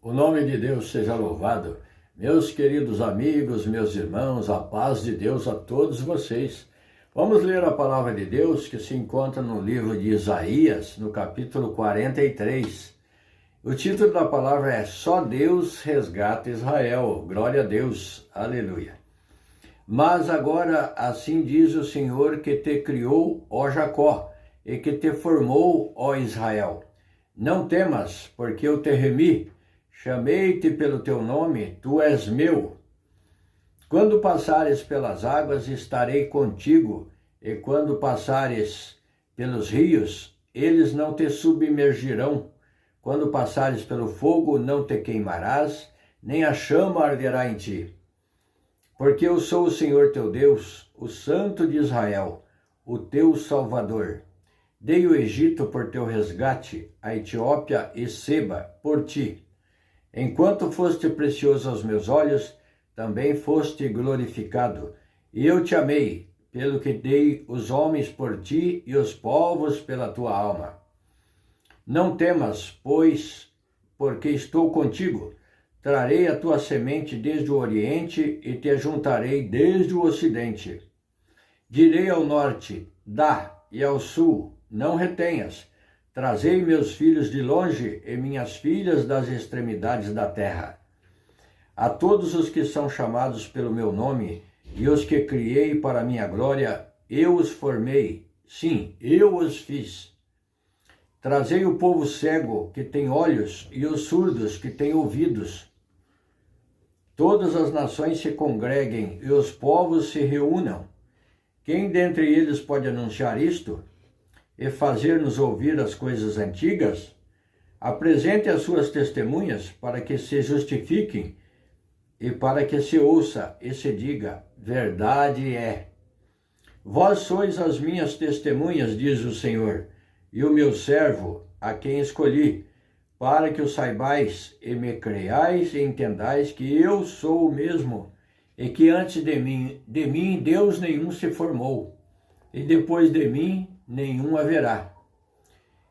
O nome de Deus seja louvado. Meus queridos amigos, meus irmãos, a paz de Deus a todos vocês. Vamos ler a palavra de Deus que se encontra no livro de Isaías, no capítulo 43. O título da palavra é Só Deus resgata Israel. Glória a Deus. Aleluia. Mas agora assim diz o Senhor que te criou, ó Jacó, e que te formou, ó Israel. Não temas, porque eu te remi. Chamei-te pelo teu nome, tu és meu. Quando passares pelas águas, estarei contigo, e quando passares pelos rios, eles não te submergirão. Quando passares pelo fogo, não te queimarás, nem a chama arderá em ti. Porque eu sou o Senhor teu Deus, o Santo de Israel, o teu Salvador. Dei o Egito por teu resgate, a Etiópia e Seba por ti. Enquanto foste precioso aos meus olhos, também foste glorificado. E eu te amei, pelo que dei os homens por ti e os povos pela tua alma. Não temas, pois, porque estou contigo. Trarei a tua semente desde o oriente e te ajuntarei desde o ocidente. Direi ao norte, dá, e ao sul, não retenhas. Trazei meus filhos de longe e minhas filhas das extremidades da terra. A todos os que são chamados pelo meu nome e os que criei para minha glória, eu os formei, sim, eu os fiz. Trazei o povo cego que tem olhos e os surdos que têm ouvidos. Todas as nações se congreguem e os povos se reúnam. Quem dentre eles pode anunciar isto? E fazer-nos ouvir as coisas antigas? Apresente as suas testemunhas para que se justifiquem e para que se ouça e se diga, verdade é. Vós sois as minhas testemunhas, diz o Senhor, e o meu servo, a quem escolhi, para que o saibais e me creiais e entendais que eu sou o mesmo, e que antes de mim Deus nenhum se formou, e depois de mim nenhum haverá.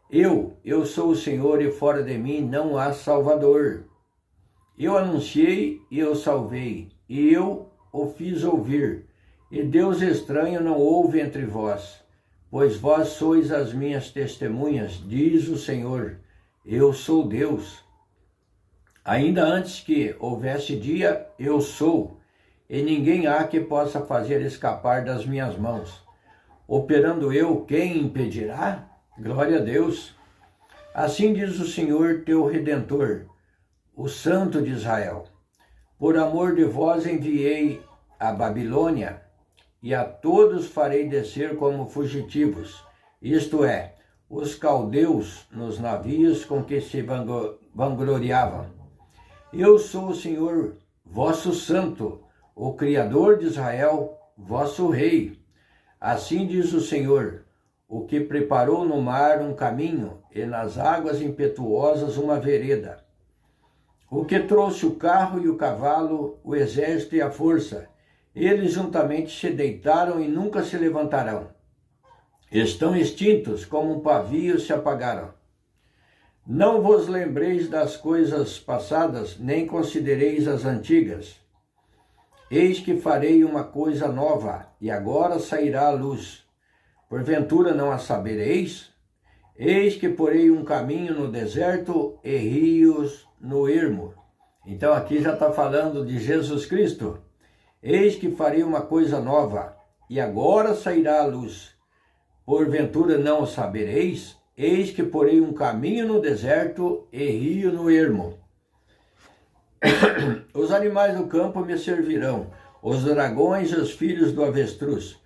Eu sou o Senhor e fora de mim não há Salvador. Eu anunciei e eu salvei, e eu o fiz ouvir. E Deus estranho não houve entre vós, pois vós sois as minhas testemunhas, diz o Senhor, eu sou Deus. Ainda antes que houvesse dia, eu sou, e ninguém há que possa fazer escapar das minhas mãos. Operando eu, quem impedirá? Glória a Deus. Assim diz o Senhor teu Redentor, o Santo de Israel. Por amor de vós enviei a Babilônia, e a todos farei descer como fugitivos, isto é, os caldeus nos navios com que se vangloriavam. Eu sou o Senhor, vosso Santo, o Criador de Israel, vosso Rei. Assim diz o Senhor, o que preparou no mar um caminho e nas águas impetuosas uma vereda. O que trouxe o carro e o cavalo, o exército e a força. Eles juntamente se deitaram e nunca se levantarão. Estão extintos como um pavio se apagaram. Não vos lembreis das coisas passadas, nem considereis as antigas. Eis que farei uma coisa nova, e agora sairá a luz. Porventura não a sabereis? Eis que porei um caminho no deserto e rios no ermo. Então aqui já está falando de Jesus Cristo. Eis que farei uma coisa nova, e agora sairá a luz. Porventura não o sabereis? Eis que porei um caminho no deserto e rio no ermo. Os animais do campo me servirão, os dragões e os filhos do avestruz,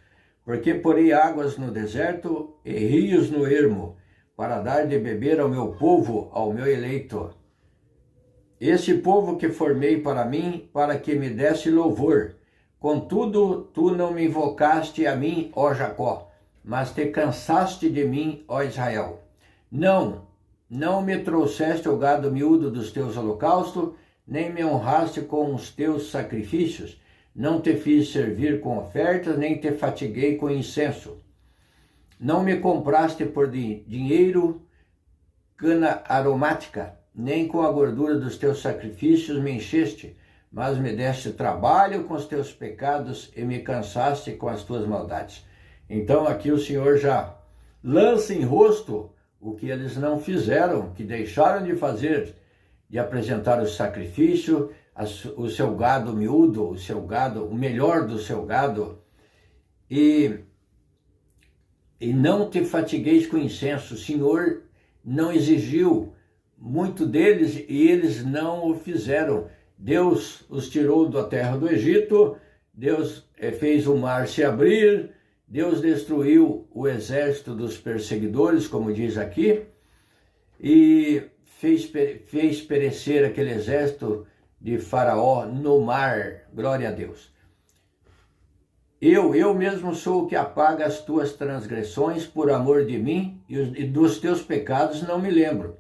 porque porei águas no deserto e rios no ermo, para dar de beber ao meu povo, ao meu eleito. Esse povo que formei para mim, para que me desse louvor. Contudo, tu não me invocaste a mim, ó Jacó, mas te cansaste de mim, ó Israel. Não me trouxeste o gado miúdo dos teus holocaustos, nem me honraste com os teus sacrifícios, não te fiz servir com ofertas, nem te fatiguei com incenso. Não me compraste por dinheiro cana aromática, nem com a gordura dos teus sacrifícios me encheste, mas me deste trabalho com os teus pecados e me cansaste com as tuas maldades. Então aqui o Senhor já lança em rosto o que eles não fizeram, que deixaram de fazer, de apresentar o sacrifício, o seu gado miúdo, o seu gado, o melhor do seu gado, e não te fatigueis com incenso. O Senhor não exigiu muito deles e eles não o fizeram. Deus os tirou da terra do Egito, Deus fez o mar se abrir, Deus destruiu o exército dos perseguidores, como diz aqui, e fez perecer aquele exército de Faraó no mar. Glória a Deus. Eu mesmo sou o que apaga as tuas transgressões por amor de mim, e dos teus pecados não me lembro.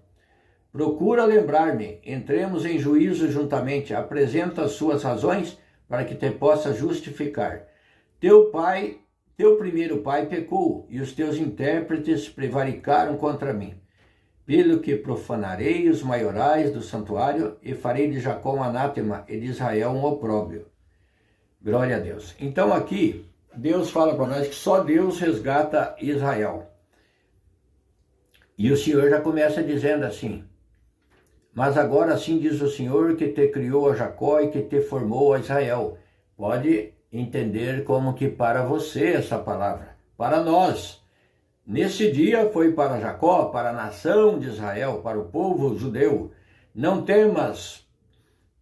Procura lembrar-me, entremos em juízo juntamente, apresenta as suas razões para que te possa justificar. Teu primeiro pai pecou, e os teus intérpretes prevaricaram contra mim. Pelo que profanarei os maiorais do santuário, e farei de Jacó um anátema, e de Israel um opróbrio. Glória a Deus. Então aqui, Deus fala para nós que só Deus resgata Israel. E o Senhor já começa dizendo assim: mas agora assim diz o Senhor que te criou a Jacó e que te formou a Israel. Pode entender como que para você essa palavra, para nós. Nesse dia foi para Jacó, para a nação de Israel, para o povo judeu. Não temas,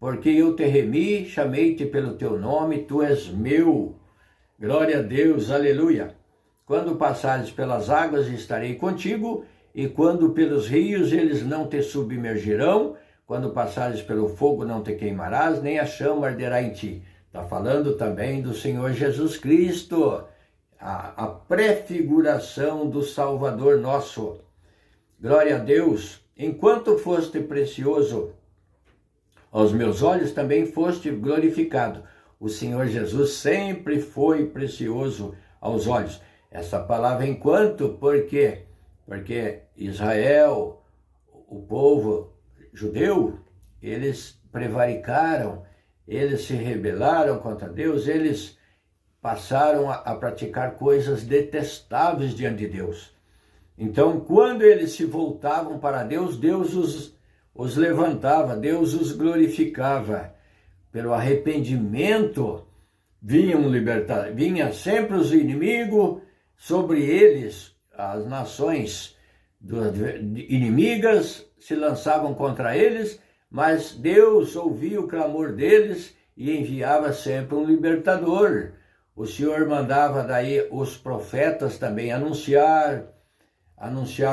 porque eu te remi, chamei-te pelo teu nome, tu és meu. Glória a Deus, aleluia. Quando passares pelas águas, estarei contigo, e quando pelos rios, eles não te submergirão. Quando passares pelo fogo, não te queimarás, nem a chama arderá em ti. Está falando também do Senhor Jesus Cristo, a prefiguração do Salvador nosso. Glória a Deus. Enquanto foste precioso aos meus olhos, também foste glorificado. O Senhor Jesus sempre foi precioso aos olhos. Essa palavra enquanto, por quê? Porque Israel, o povo judeu, eles prevaricaram, eles se rebelaram contra Deus, eles passaram a praticar coisas detestáveis diante de Deus. Então, quando eles se voltavam para Deus, Deus os levantava, Deus os glorificava. Pelo arrependimento vinha sempre os inimigos, sobre eles as nações inimigas se lançavam contra eles, mas Deus ouvia o clamor deles e enviava sempre um libertador. O Senhor mandava daí os profetas também anunciar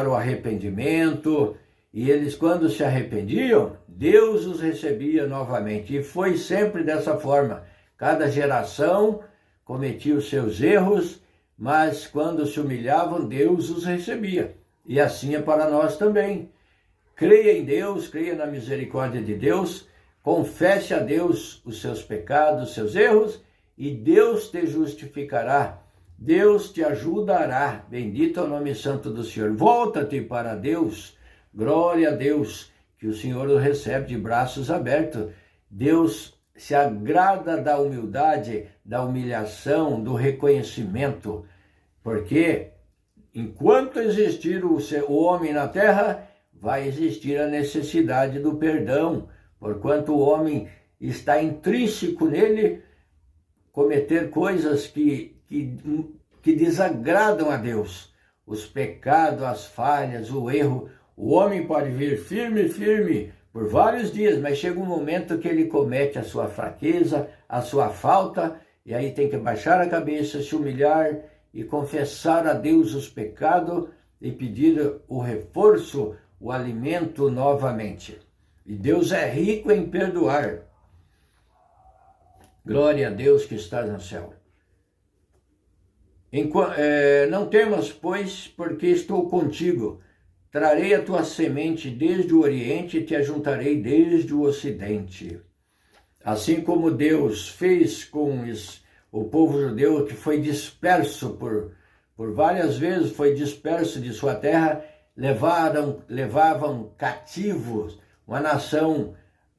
o arrependimento, e eles, quando se arrependiam, Deus os recebia novamente. E foi sempre dessa forma. Cada geração cometia os seus erros, mas quando se humilhavam, Deus os recebia. E assim é para nós também. Creia em Deus, creia na misericórdia de Deus, confesse a Deus os seus pecados, os seus erros, e Deus te justificará. Deus te ajudará. Bendito é o nome santo do Senhor. Volta-te para Deus. Glória a Deus, que o Senhor o recebe de braços abertos. Deus se agrada da humildade, da humilhação, do reconhecimento, porque enquanto existir o homem na terra, vai existir a necessidade do perdão, porquanto o homem está intrínseco nele cometer coisas que desagradam a Deus. Os pecados, as falhas, o erro. O homem pode vir firme por vários dias, mas chega um momento que ele comete a sua fraqueza, a sua falta, e aí tem que baixar a cabeça, se humilhar e confessar a Deus os pecados e pedir o reforço, o alimento novamente. E Deus é rico em perdoar. Glória a Deus que está no céu. Não temas, pois, porque estou contigo. Trarei a tua semente desde o Oriente e te ajuntarei desde o Ocidente. Assim como Deus fez com o povo judeu, que foi disperso por várias vezes, foi disperso de sua terra, levavam cativos uma nação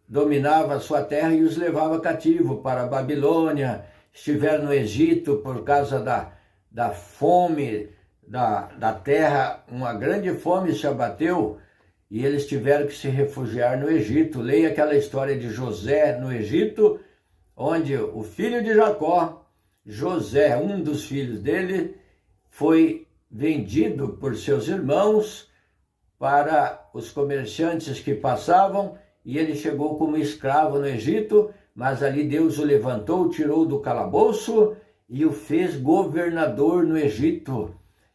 dominava a sua terra e os levava cativo para a Babilônia, estiveram no Egito por causa da fome da terra, uma grande fome se abateu e eles tiveram que se refugiar no Egito. Leia aquela história de José no Egito, onde o filho de Jacó, José, um dos filhos dele, foi vendido por seus irmãos para os comerciantes que passavam, e ele chegou como escravo no Egito, mas ali Deus o levantou, tirou do calabouço e o fez governador no Egito.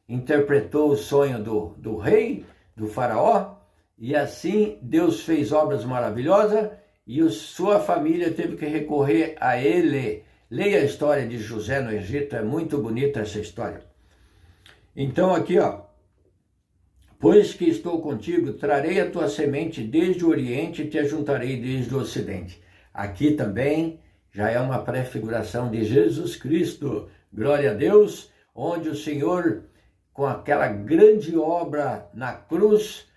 Interpretou o sonho do rei, do faraó, e assim Deus fez obras maravilhosas e sua família teve que recorrer a ele. Leia a história de José no Egito, é muito bonita essa história. Então aqui, pois que estou contigo, trarei a tua semente desde o Oriente e te ajuntarei desde o Ocidente. Aqui também já é uma prefiguração de Jesus Cristo, glória a Deus, onde o Senhor, com aquela grande obra na cruz,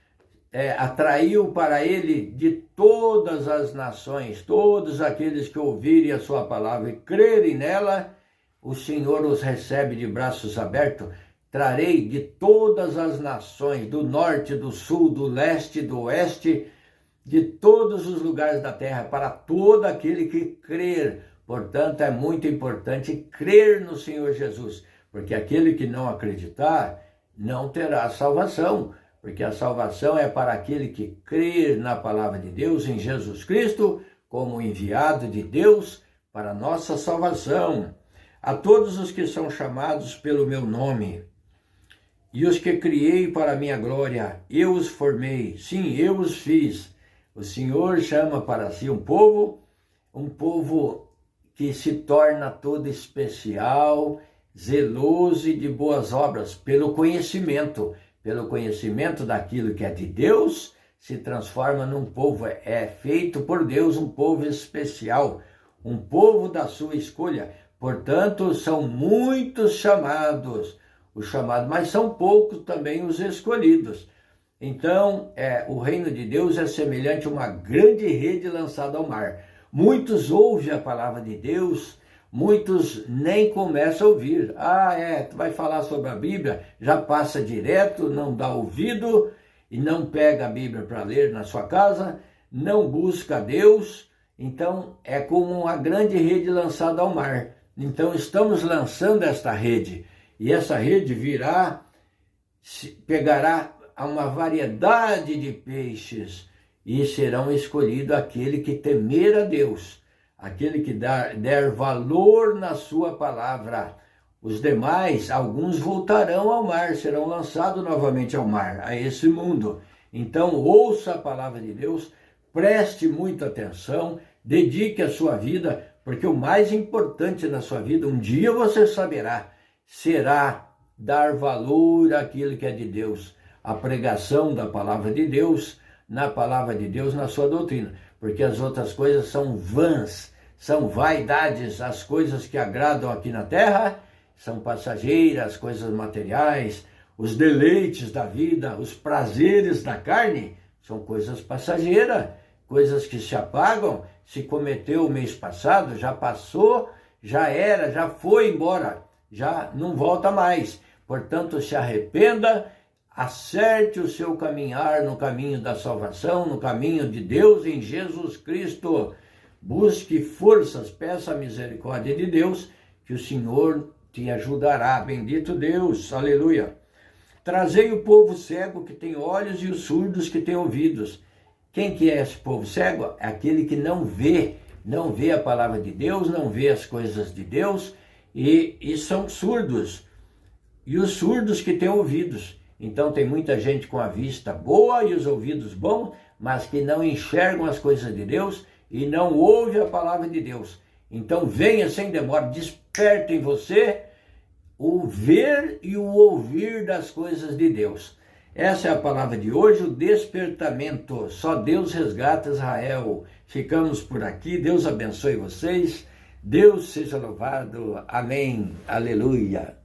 atraiu para ele de todas as nações, todos aqueles que ouvirem a sua palavra e crerem nela, o Senhor os recebe de braços abertos. Trarei de todas as nações, do norte, do sul, do leste, do oeste, de todos os lugares da terra, para todo aquele que crer. Portanto, é muito importante crer no Senhor Jesus, porque aquele que não acreditar não terá salvação, porque a salvação é para aquele que crer na palavra de Deus, em Jesus Cristo, como enviado de Deus para nossa salvação. A todos os que são chamados pelo meu nome, e os que criei para a minha glória, eu os formei, sim, eu os fiz. O Senhor chama para si um povo que se torna todo especial, zeloso e de boas obras, pelo conhecimento daquilo que é de Deus, se transforma num povo, é feito por Deus um povo especial, um povo da sua escolha. Portanto, são muitos chamados, mas são poucos também os escolhidos. Então, o reino de Deus é semelhante a uma grande rede lançada ao mar. Muitos ouvem a palavra de Deus, muitos nem começam a ouvir. Tu vai falar sobre a Bíblia, já passa direto, não dá ouvido e não pega a Bíblia para ler na sua casa, não busca Deus. Então, é como uma grande rede lançada ao mar. Então, estamos lançando esta rede. E essa rede pegará uma variedade de peixes e serão escolhidos aquele que temer a Deus, aquele que der valor na sua palavra. Os demais, alguns voltarão ao mar, serão lançados novamente ao mar, a esse mundo. Então, ouça a palavra de Deus, preste muita atenção, dedique a sua vida, porque o mais importante na sua vida, um dia você saberá, será dar valor àquilo que é de Deus, a pregação da palavra de Deus, na palavra de Deus, na sua doutrina, porque as outras coisas são vãs, são vaidades, as coisas que agradam aqui na terra são passageiras, coisas materiais, os deleites da vida, os prazeres da carne, são coisas passageiras, coisas que se apagam. Se cometeu o mês passado, já passou, já era, já foi embora, já não volta mais. Portanto, se arrependa, acerte o seu caminhar no caminho da salvação, no caminho de Deus em Jesus Cristo. Busque forças, peça a misericórdia de Deus, que o Senhor te ajudará. Bendito Deus, aleluia. Trazei o povo cego que tem olhos e os surdos que têm ouvidos. Quem que é esse povo cego? É aquele que não vê a palavra de Deus, não vê as coisas de Deus e são surdos. E os surdos que têm ouvidos. Então tem muita gente com a vista boa e os ouvidos bons, mas que não enxergam as coisas de Deus e não ouve a palavra de Deus. Então venha sem demora, desperte em você o ver e o ouvir das coisas de Deus. Essa é a palavra de hoje, o despertamento. Só Deus resgata Israel. Ficamos por aqui, Deus abençoe vocês, Deus seja louvado, amém, aleluia.